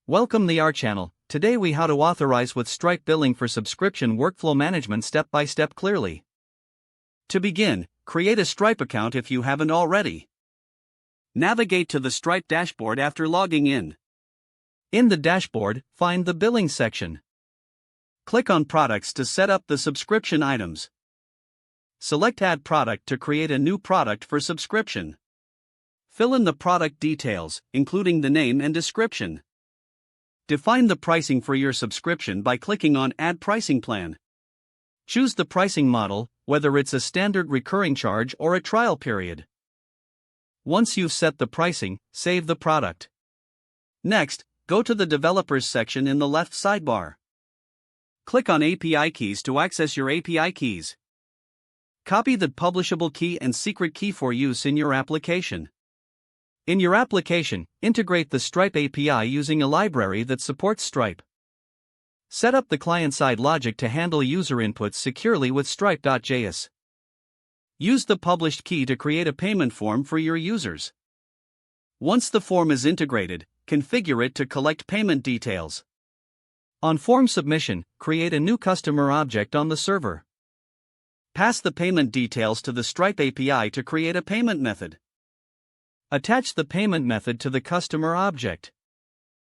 Welcome to our channel. Today we how to authorize with Stripe billing for subscription workflow management step by step clearly. To begin, create a Stripe account if you haven't already. Navigate to the Stripe dashboard after logging in. In the dashboard, find the billing section. Click on products to set up the subscription items. Select add product to create a new product for subscription. Fill in the product details, including the name and description. Define the pricing for your subscription by clicking on Add Pricing Plan. Choose the pricing model, whether it's a standard recurring charge or a trial period. Once you've set the pricing, save the product. Next, go to the Developers section in the left sidebar. Click on API Keys to access your API keys. Copy the publishable key and secret key for use in your application. In your application, integrate the Stripe API using a library that supports Stripe. Set up the client-side logic to handle user inputs securely with stripe.js. Use the published key to create a payment form for your users. Once the form is integrated, configure it to collect payment details. On form submission, create a new customer object on the server. Pass the payment details to the Stripe API to create a payment method. Attach the payment method to the customer object.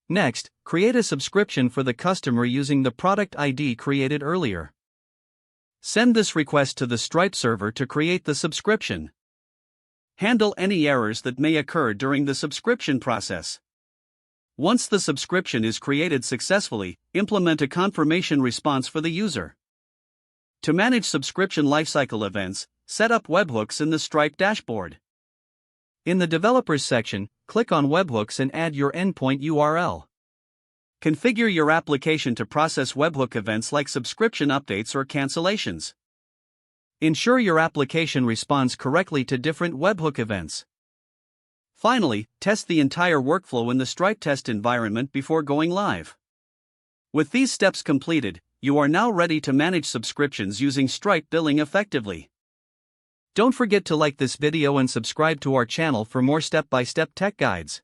Next, create a subscription for the customer using the product ID created earlier. Send this request to the Stripe server to create the subscription. Handle any errors that may occur during the subscription process. Once the subscription is created successfully, implement a confirmation response for the user. To manage subscription lifecycle events, set up webhooks in the Stripe dashboard. In the Developers section, click on Webhooks and add your endpoint URL. Configure your application to process webhook events like subscription updates or cancellations. Ensure your application responds correctly to different webhook events. Finally, test the entire workflow in the Stripe test environment before going live. With these steps completed, you are now ready to manage subscriptions using Stripe billing effectively. Don't forget to like this video and subscribe to our channel for more step-by-step tech guides.